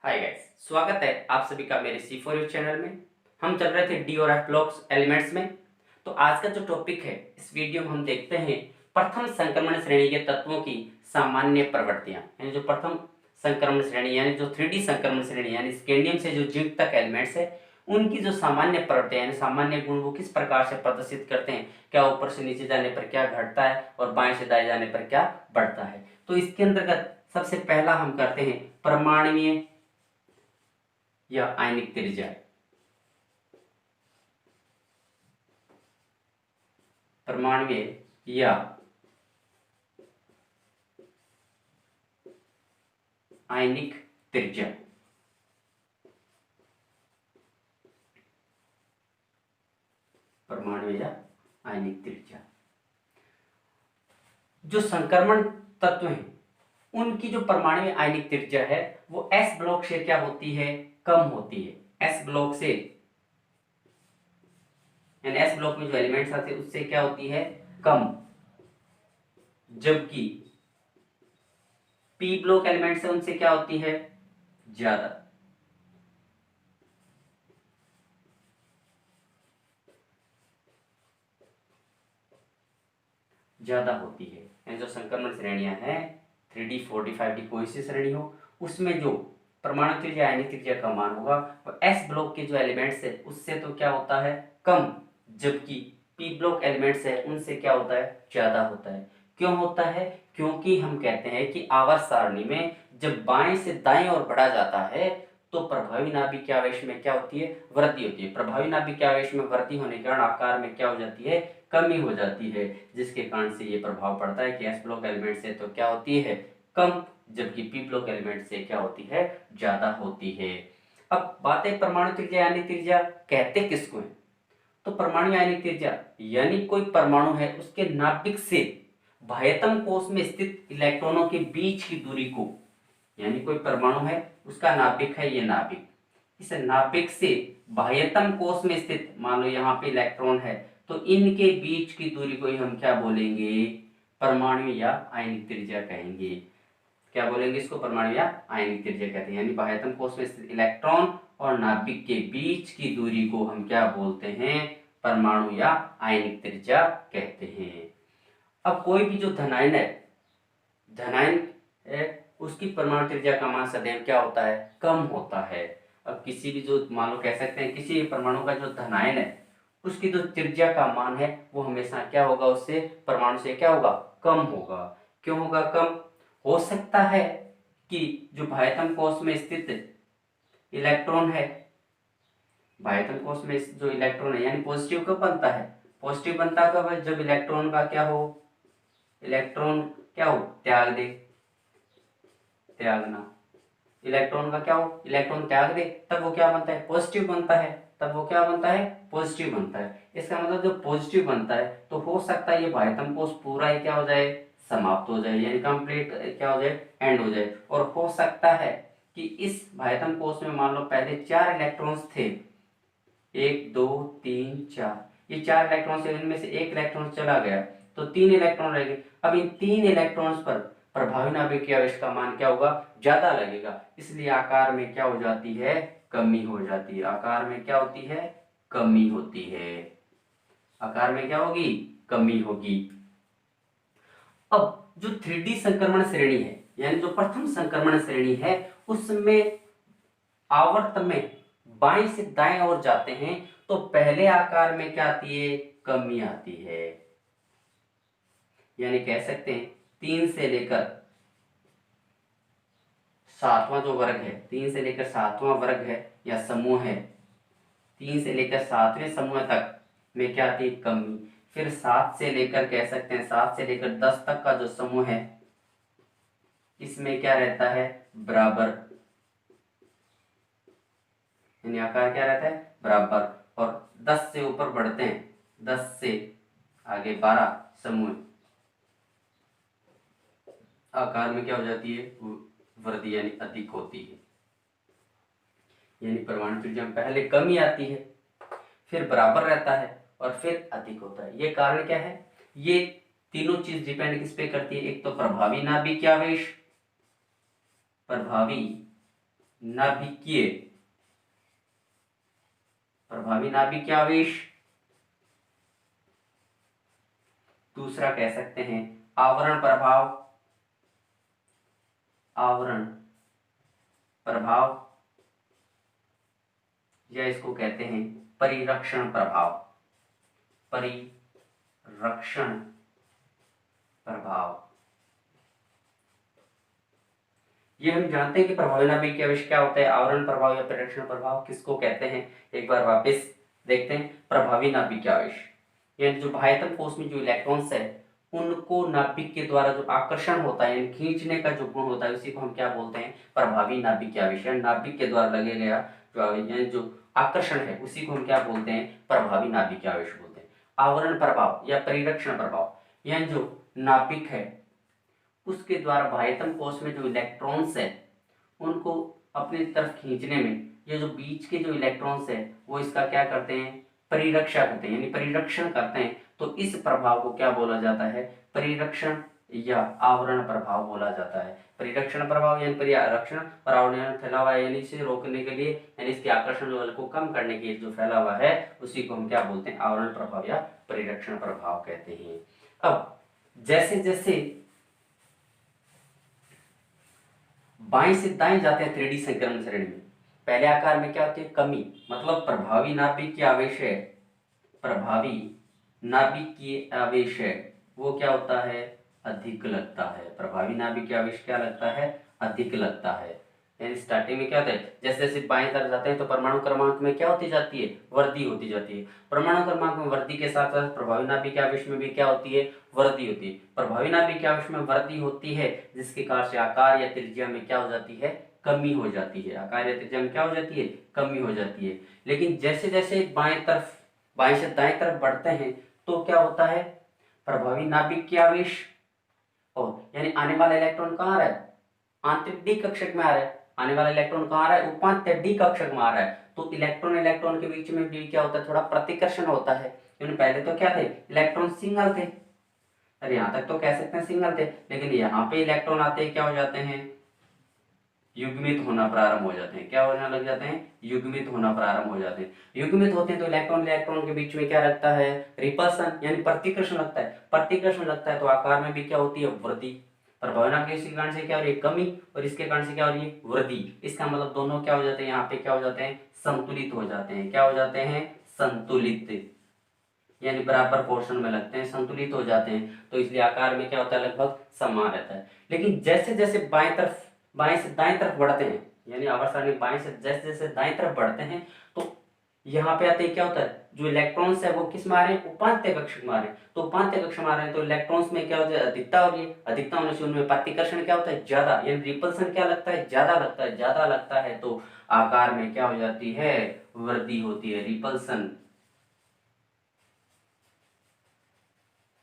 Hi guys, स्वागत है आप सभी का मेरे C4U चैनल में। हम चल रहे थे डी और एफ ब्लॉक्स एलिमेंट्स में। तो आज का जो टॉपिक है, इस वीडियो में हम देखते हैं प्रथम संक्रमण श्रेणी के तत्वों की सामान्य प्रवृत्तियां। यानी जो प्रथम संक्रमण श्रेणी यानी जो 3D संक्रमण श्रेणी यानी स्कैंडियम से जो जिंक तक एलिमेंट्स है, उनकी जो सामान्य प्रवृत्तियां यानी सामान्य गुण वो किस प्रकार से प्रदर्शित करते हैं, क्या ऊपर से नीचे जाने पर क्या घटता है और बाएं से दाएं जाने पर क्या बढ़ता है। तो इसके अंतर्गत सबसे पहला हम करते हैं परमाणुीय या आयनिक त्रिज्या। परमाणुीय या आयनिक त्रिज्या। परमाणुीय या आयनिक त्रिज्या। जो संक्रमण तत्व हैं, उनकी जो परमाणुीय आयनिक त्रिज्या है वो एस ब्लॉक से क्या होती है, कम होती है। एस ब्लॉक से यानी एस ब्लॉक में जो एलिमेंट्स आते हैं उससे क्या होती है, कम। जबकि पी ब्लॉक एलिमेंट्स है उनसे क्या होती है, ज्यादा। ज्यादा होती है। यानी जो संक्रमण श्रेणियां हैं 3D 4D 5D कोई सी श्रेणी हो, उसमें जो परमाणु त्रिज्या आयनिक त्रिज्या का मान होगा वो एस ब्लॉक के जो एलिमेंट्स है उससे तो क्या होता है, कम। जबकि पी ब्लॉक एलिमेंट्स है उनसे क्या होता है, ज्यादा होता है। क्यों होता है, क्योंकि हम कहते हैं कि आवर्त सारणी में जब बाएं से दाएं ओर बढ़ा जाता है तो प्रभावी नाभिक आवेश में क्या होती है, वृद्धि होती है। प्रभावी नाभिक आवेश में वृद्धि होने के कारण आकार में क्या हो जाती है, कमी हो जाती है, जिसके कारण से ये प्रभाव पड़ता है कि एस ब्लॉक एलिमेंट से तो क्या होती है, कम। जबकि पी ब्लॉक एलिमेंट से क्या होती है, ज्यादा होती है। अब बात है परमाणु त्रिज्या यानी त्रिज्या कहते किसको है। तो परमाणु आयनिक त्रिज्या यानी कोई परमाणु है उसके नाभिक से बाह्यतम कोश में स्थित इलेक्ट्रॉनों के बीच की दूरी को, यानी कोई परमाणु है उसका नाभिक है ये नाभिक, इस नाभिक से बाह्यतम कोश में स्थित मान लो यहाँ पे इलेक्ट्रॉन है, तो इनके बीच की दूरी को ही हम क्या बोलेंगे, परमाणु या आयनिक त्रिज्या कहेंगे। क्या बोलेंगे इसको, परमाणु या आयनिक त्रिज्या कहते हैं। यानी बाह्यतम कोश में स्थित इलेक्ट्रॉन और नाभिक के बीच की दूरी को हम क्या बोलते हैं, परमाणु या आयनिक त्रिज्या कहते हैं। अब कोई भी जो धनायन है, धनायन है उसकी परमाणु त्रिज्या का मान सदैव क्या होता है, कम होता है। अब किसी भी जो मान लो कह सकते हैं किसी भी परमाणु का जो धनायन है उसकी जो त्रिज्या का मान है वो हमेशा क्या होगा, उससे परमाणु से क्या होगा, कम होगा। क्यों होगा कम, हो सकता है कि जो बाह्यतम कोश में स्थित इलेक्ट्रॉन है, बाह्यतम कोश में जो इलेक्ट्रॉन है यानी पॉजिटिव कब बनता है, पॉजिटिव बनता कब है, जब इलेक्ट्रॉन का क्या हो, इलेक्ट्रॉन क्या हो, त्याग दे, त्यागना। इलेक्ट्रॉन का क्या हो, इलेक्ट्रॉन त्याग दे, तब वो क्या बनता है, पॉजिटिव बनता है। तब वो क्या बनता है, पॉजिटिव बनता है। इसका मतलब जब पॉजिटिव बनता है तो हो सकता है ये बाह्यतम कोश पूरा ही क्या हो जाए, समाप्त हो जाए, यानी कंप्लीट क्या हो जाए, एंड हो जाए। और हो सकता है कि इस बाह्यतम कोश में मान लो पहले 4 इलेक्ट्रॉन्स थे, 1 2 3 4, ये 4 इलेक्ट्रॉन से इनमें से एक इलेक्ट्रॉन चला गया तो 3 इलेक्ट्रॉन रह गए। अब इन 3 इलेक्ट्रॉन्स पर प्रभावी नाभिक के आवेश का मान क्या होगा, ज्यादा लगेगा, इसलिए आकार में क्या हो जाती है, कमी हो जाती है। आकार में क्या होती है, कमी होती है। आकार में क्या होगी, कमी होगी। अब जो 3D संक्रमण श्रेणी है यानी जो प्रथम संक्रमण श्रेणी है उसमें आवर्त में बाएं से दाएं ओर जाते हैं तो पहले आकार में क्या आती है, कमी आती है। यानी कह सकते हैं 3 से लेकर 7वां जो वर्ग है, 3 से लेकर 7वां वर्ग है या समूह है, 3 से लेकर 7वें समूह तक में क्या आती है, कमी। फिर 7 से लेकर कह सकते हैं 7 से लेकर 10 तक का जो समूह है इसमें क्या रहता है, बराबर, यानी आकार क्या रहता है, बराबर। और 10 से ऊपर बढ़ते हैं, 10 से आगे 12 समूह, आकार में क्या हो जाती है, वृद्धि यानी अधिक होती है। यानी परमाणु त्रिज्या में पहले कमी आती है, फिर बराबर रहता है और फिर अधिक होता है। ये कारण क्या है, ये तीनों चीज डिपेंड किस पे करती है, एक तो प्रभावी नाभिक आवेश, प्रभावी नाभिकीय, प्रभावी नाभिकीय आवेश। दूसरा कह सकते हैं आवरण प्रभाव, आवरण प्रभाव, या इसको कहते हैं परिरक्षण प्रभाव, परिरक्षण प्रभाव। ये हम जानते हैं कि प्रभावी नाभिकीय आवेश क्या होता है, आवरण प्रभाव या परिरक्षण प्रभाव किसको कहते हैं। एक बार वापस देखते हैं। प्रभावी नाभिकीय आवेश यानी जो बाह्यतम कोश में जो इलेक्ट्रॉन्स है उनको नाभिक के द्वारा जो आकर्षण होता है, खींचने का जो गुण होता है, उसी को हम क्या बोलते हैं, प्रभावी नाभिकीय आवेश। नाभिक के द्वारा लगे गया जो आकर्षण है उसी को हम क्या बोलते हैं, प्रभावी नाभिकीय आवेश बोलते हैं। आवरण प्रभाव या परिरक्षण प्रभाव यानी जो नाभिक है उसके द्वारा बाह्यतम कोश में जो इलेक्ट्रॉन्स है उनको अपनी तरफ खींचने में ये जो बीच के जो इलेक्ट्रॉन्स है वो इसका क्या करते हैं, परिरक्षा करते हैं, यानी परिरक्षण करते हैं। तो इस प्रभाव को क्या बोला जाता है, परिरक्षण या आवरण प्रभाव बोला जाता है। परिरक्षण प्रभाव यानी परिरक्षण, और आवरण फैला हुआ यानी इसे रोकने के लिए, यानी इसके आकर्षण बल को कम करने के लिए जो फैला हुआ है उसी को हम क्या बोलते हैं, आवरण प्रभाव या परिरक्षण प्रभाव कहते हैं। अब जैसे जैसे बाएं से दाएं जाते हैं 3D संक्रमण श्रेणी में, पहले आकार में क्या होती है, कमी, मतलब प्रभावी नाभिकीय आवेश है, प्रभावी नाभिकीय आवेश है वो क्या होता है, अधिक लगता है। प्रभावी नाभिकीय आवेश क्या लगता है, अधिक लगता है। यानी स्टार्टिंग में क्या होता है, जैसे जैसे बाएं तरफ जाते हैं तो परमाणु क्रमांक में क्या होती जाती है, वृद्धि होती जाती है। परमाणु क्रमांक में वृद्धि के साथ साथ प्रभावी नाभिकीय आवेश में भी क्या होती है, वृद्धि होती है। प्रभावी नाभिकीय आवेश में वृद्धि होती है जिसके कारण से आकार या त्रिज्या में क्या हो जाती है, कमी हो जाती है। आकार या त्रिज्या में क्या हो जाती है, कमी हो जाती है। लेकिन जैसे जैसे बाएं से दाएं तरफ बढ़ते हैं तो क्या होता है, प्रभावी नाभिकीय आवेश और यानी आने वाला इलेक्ट्रॉन कहाँ आ रहा है, आंतरिक डी कक्षक में आ रहा है। आने वाला इलेक्ट्रॉन कहाँ आ रहा है, उपांत्य डी कक्षक में आ रहा है। तो इलेक्ट्रॉन इलेक्ट्रॉन के बीच में भी क्या होता है, थोड़ा प्रतिकर्षण होता है। क्योंकि पहले तो क्या थे, इलेक्ट्रॉन सिंगल थे, अरे यहाँ तक तो कह सकते हैं सिंगल थे, लेकिन यहाँ पे इलेक्ट्रॉन आते हैं क्या हो जाते हैं, युग्मित होना प्रारंभ हो जाते हैं। क्या होने लग जाते हैं, युग्मित होना प्रारंभ हो जाते हैं। युग्मित होते हैं तो इलेक्ट्रॉन इलेक्ट्रॉन के बीच में क्या लगता है, रिपल्सन यानी प्रतिकर्षण लगता है। प्रतिकर्षण लगता है तो आकार में भी क्या होती है, वृद्धि। प्रभावी नाभिकीय कारण से क्या हो रही है, कमी, और इसके कारण से क्या हो रही है, वृद्धि। इसका मतलब दोनों क्या हो जाते हैं, यहाँ पे क्या हो जाते हैं, संतुलित हो जाते हैं। क्या हो जाते हैं, संतुलित, यानी बराबर पोर्शन में लगते हैं, संतुलित हो जाते हैं। तो इसलिए आकार में क्या होता है, लगभग समान रहता है। लेकिन जैसे जैसे बाएं से दाएं तरफ बढ़ते हैं, यानी आवर्त सारणी बाएं से जैसे जैसे दाएं तरफ बढ़ते हैं तो यहाँ पे आते हैं क्या होता है, जो इलेक्ट्रॉन्स है वो किस में आ रहे हैं, उपांत्य कक्ष में आ रहे हैं। तो उपांत्य कक्ष में आ रहे हैं तो इलेक्ट्रॉन्स में क्या होता है, अधिकता हो रही है। अधिकता होने से उनमें प्रतिकर्षण क्या होता है, ज्यादा, यानी रिपल्सन क्या लगता है, ज्यादा लगता है। ज्यादा लगता है तो आकार में क्या हो जाती है, वृद्धि होती है। रिपल्सन,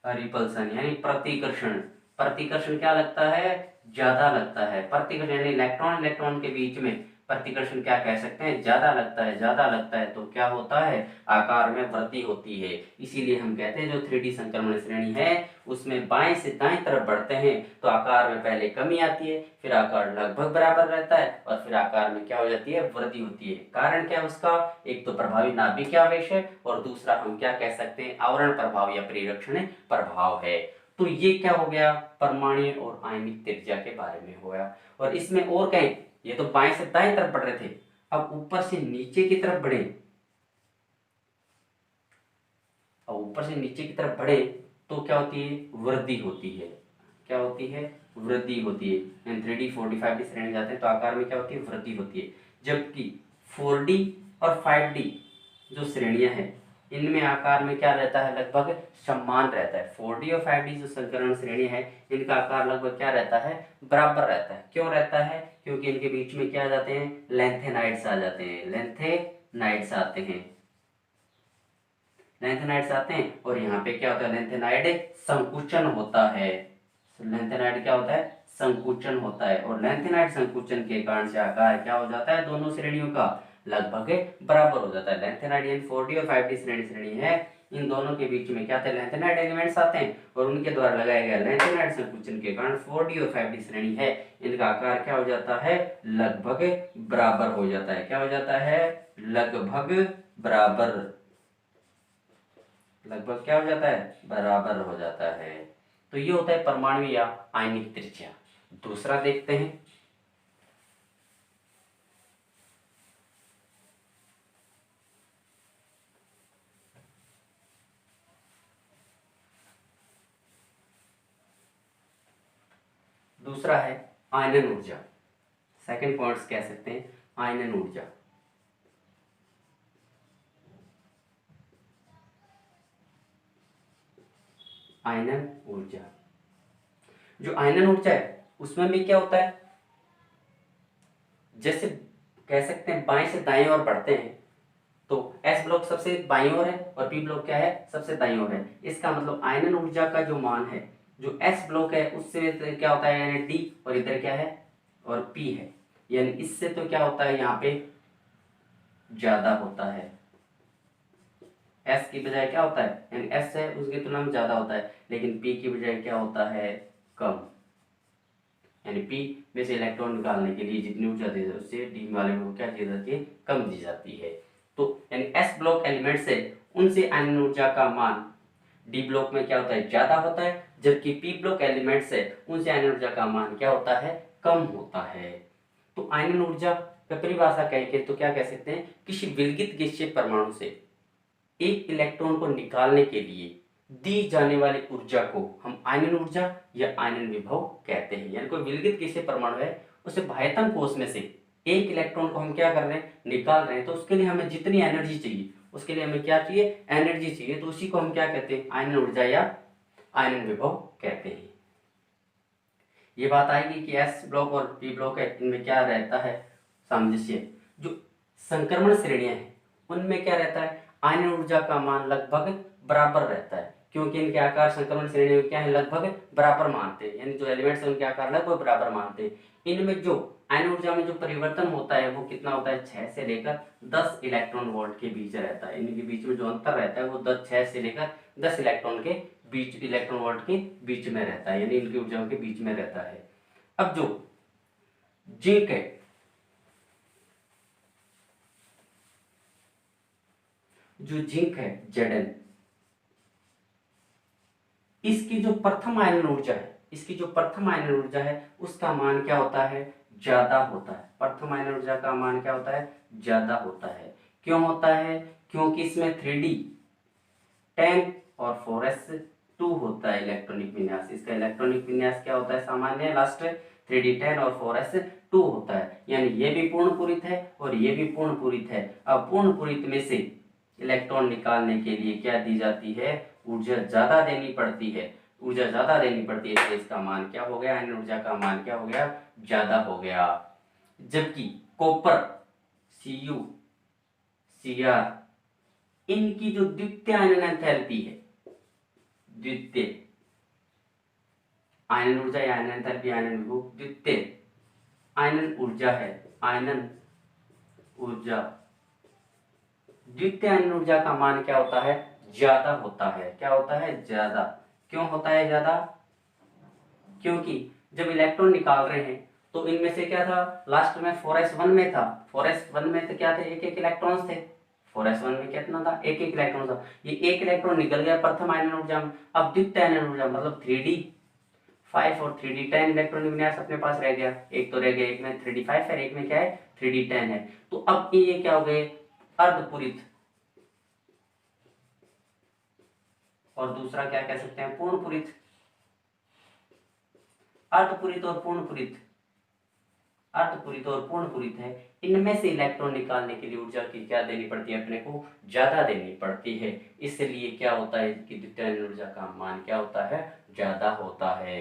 रिपल्सन यानी प्रतिकर्षण। प्रतिकर्षण क्या लगता है, ज्यादा लगता है। प्रतिकर्षण यानी इलेक्ट्रॉन इलेक्ट्रॉन के बीच में प्रतिकर्षण क्या कह सकते हैं, ज्यादा लगता है। ज्यादा लगता है तो क्या होता है, आकार में वृद्धि होती है। इसीलिए हम कहते हैं जो 3D संक्रमण श्रेणी है उसमें बाएं से दाएं तरफ बढ़ते हैं तो आकार में पहले कमी आती है, फिर आकार लगभग बराबर रहता है, और फिर आकार में क्या हो जाती है, वृद्धि होती है। कारण क्या है उसका, एक तो प्रभावी नाभिकीय आवेश है और दूसरा हम क्या कह सकते हैं, आवरण प्रभाव या परिरक्षण प्रभाव है। तो ये क्या हो गया, परमाणु और आयनिक त्रिज्या के बारे में हो गया। और इसमें और कहें, ये तो बाएं से दाएं तरफ बढ़ रहे थे, अब ऊपर से नीचे की तरफ बढ़े, अब ऊपर से नीचे की तरफ बढ़े तो क्या होती है, वृद्धि होती है। क्या होती है, वृद्धि होती है। 3D 45D श्रेणी जाते हैं तो आकार में क्या होती है, वृद्धि होती है। जबकि 4D और 5D जो श्रेणियां हैं इनमें आकार में क्या रहता है, लगभग समान रहता है। 4D और 5D जो संकरण श्रेणी है इनका आकार लगभग क्या रहता है, बराबर रहता है। क्यों रहता है, क्योंकि इनके बीच में क्या आ जाते हैं, लेंथेनाइड्स आ जाते हैं। लेंथेनाइड्स आते हैं, लेंथेनाइड्स आते हैं। और यहाँ पे क्या होता है, लेंथेनाइड संकुचन होता है। लेंथेनाइड क्या होता है, संकुचन होता है। और लेंथेनाइड संकुचन के कारण से आकार क्या हो जाता है, दोनों श्रेणियों का लगभग बराबर हो जाता है। लेंथेनाइड यानी 4D और 5D श्रेणी है, इन दोनों के बीच में क्या थे, लेंथेनाइड एलिमेंट्स आते हैं और उनके द्वारा लगाए गए लेंथेनाइड संकुचन के कारण 4D और 5D श्रेणी है, इनका आकार क्या हो जाता है, लगभग बराबर हो जाता है। क्या हो जाता है, लगभग बराबर, लगभग क्या हो जाता है, बराबर हो जाता है। तो ये होता है परमाणु या आयनिक त्रिज्या। दूसरा देखते हैं, दूसरा है आयनन ऊर्जा। सेकंड पॉइंट्स कह सकते हैं आयनन ऊर्जा। आयनन ऊर्जा, जो आयनन ऊर्जा है उसमें भी क्या होता है, जैसे कह सकते हैं बाएं से दाएं ओर बढ़ते हैं तो एस ब्लॉक सबसे बाईं ओर है और पी ब्लॉक क्या है, सबसे दाईं ओर है। इसका मतलब आयनन ऊर्जा का जो मान है, जो एस ब्लॉक है उससे क्या होता है, यानी डी, और इधर क्या है, और पी है, यानी इससे तो क्या होता है, यहाँ पे ज्यादा होता है। एस की बजाय क्या होता है, यानी एस है उसकी तुलना में ज्यादा होता है, लेकिन पी की बजाय क्या होता है, कम। यानी पी में से इलेक्ट्रॉन निकालने के लिए जितनी ऊर्जा दी जाती है उससे डी वाले को क्या दी जाती है, कम दी जाती है। तो यानी एस ब्लॉक एलिमेंट से उनसे आयनन ऊर्जा का मान डी ब्लॉक में क्या होता है, ज्यादा होता है, जबकि पी ब्लॉक एलिमेंट से उनसे आयनन ऊर्जा का मान क्या होता है, कम होता है। तो आयनन ऊर्जा का परिभाषा कहेंगे तो क्या कह सकते हैं, किसी विलगित गैसीय परमाणु से एक इलेक्ट्रॉन को निकालने के लिए दी जाने वाली ऊर्जा को हम आयनन ऊर्जा या आयनन विभव कहते हैं। यानी कोई विलगित गैसीय परमाणु है, उसे बाह्यतम कोश में से एक इलेक्ट्रॉन को हम क्या कर रहे हैं, निकाल रहे हैं, तो उसके लिए हमें जितनी एनर्जी चाहिए, उसके लिए हमें क्या चाहिए, एनर्जी चाहिए, तो उसी को हम क्या कहते हैं, आयनन ऊर्जा या आयनन विभव कहते हैं। ये बात आएगी कि एस ब्लॉक और पी ब्लॉक है, इनमें क्या रहता है, सामंजस्य। जो संक्रमण श्रेणियां हैं उनमें क्या रहता है, आयनन ऊर्जा का मान लगभग बराबर रहता है, क्योंकि इनके आकार संक्रमण श्रेणी में क्या है, लगभग बराबर मानते हैं, यानी जो एलिमेंट्स है उनके आकार लगभग बराबर मानते हैं। इनमें जो आयन ऊर्जा में जो परिवर्तन होता है वो कितना होता है, 6 से लेकर 10 इलेक्ट्रॉन वोल्ट के बीच रहता है। इनके बीच में जो अंतर रहता है वो 6 से लेकर 10 इलेक्ट्रॉन के बीच, इलेक्ट्रॉन वोल्ट के बीच में रहता है, यानी इनकी ऊर्जाओं के बीच में रहता है। अब जो जिंक है, जो जिंक है Zn, इसकी जो प्रथम आयनन ऊर्जा है, इसकी जो प्रथम आयनन ऊर्जा है उसका मान क्या होता है, ज्यादा होता है। प्रथम आयनन ऊर्जा का मान क्या होता है, ज्यादा होता है। क्यों होता है, क्योंकि इसमें 3D 10 और 4s2 होता है इलेक्ट्रॉनिक विन्यास। इसका इलेक्ट्रॉनिक विन्यास क्या होता है, सामान्य लास्ट 3D 10 और 4s2 होता है, यानी ये भी पूर्ण पूरित है और ये भी पूर्ण पूरित है। अब पूर्ण पूरित में से इलेक्ट्रॉन निकालने के लिए क्या दी जाती है, ऊर्जा ज्यादा देनी पड़ती है। ऊर्जा ज्यादा देनी पड़ती है तो इसका मान क्या हो गया, आयनन ऊर्जा का मान क्या हो गया, ज्यादा हो गया। जबकि कॉपर Cu Cr, इनकी जो द्वितीय आयनन एंथैल्पी है, द्वितीय आयनन ऊर्जा या आयनन एंथैल्पी, आयनन विभव, द्वितीय आयनन ऊर्जा है, आयनन ऊर्जा, द्वितीय आयनन ऊर्जा का मान क्या होता है, ज्यादा होता है। क्या होता है, ज्यादा। क्यों होता है ज्यादा, क्योंकि जब इलेक्ट्रॉन निकाल रहे हैं तो इनमें से क्या था, लास्ट में 4s1 में था, 4s1 में तो क्या थे, एक एक इलेक्ट्रॉन्स थे। 4s1 में कितना था, एक एक इलेक्ट्रॉन था। ये एक इलेक्ट्रॉन निकल गया प्रथम आयनन ऊर्जा में। अब द्वितीय आयनन ऊर्जा मतलब 3D 5 और 3D 10 इलेक्ट्रॉन विन्यास अपने पास रह गया। एक तो रह गया, एक में 3D 5 है, एक में क्या है, 3D 10 है। तो अब ये क्या हो गए, अर्धपूरित, और दूसरा क्या कह सकते हैं, पूर्ण पूरित। अर्धपूरित और पूर्ण पूरित, अर्धपूरित और पूर्ण पूरित है, इनमें से इलेक्ट्रॉन निकालने के लिए ऊर्जा की क्या देनी पड़ती है, अपने को ज्यादा देनी पड़ती है। इसलिए क्या होता है कि द्वितीय ऊर्जा का मान क्या होता है, ज्यादा होता है।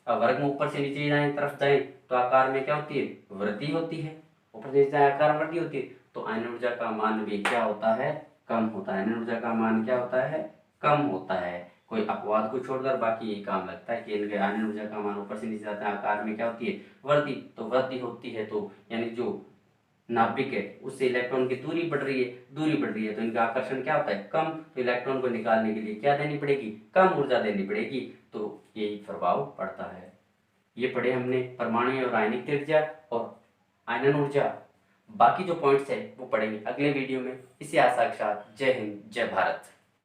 अब वर्ग में ऊपर से नीचे जाए तरफ जाए तो आकार में क्या होती है, वृद्धि होती है। ऊपर से नीचे आकार वृद्धि होती है तो आयन ऊर्जा का मान भी क्या होता है, कम होता है। आयन ऊर्जा का मान क्या होता है, कम होता है। कोई अपवाद को छोड़कर बाकी यही काम लगता है कि इनके आयन ऊर्जा का मान ऊपर से नीचे जाता है, आकार में क्या होती है, वृद्धि। तो वृद्धि होती है तो यानी जो नाभिक है उससे इलेक्ट्रॉन की दूरी बढ़ रही है तो इनका आकर्षण क्या होता है कम, तो इलेक्ट्रॉन को निकालने के लिए क्या देनी पड़ेगी, कम ऊर्जा देनी पड़ेगी, तो यही प्रभाव पड़ता है। ये पढ़े हमने परमाणु और आयनिक त्रिज्या और आयनन ऊर्जा। बाकी जो पॉइंट्स है वो पढ़ेंगे अगले वीडियो में। इसी आशा के साथ जय हिंद जय भारत।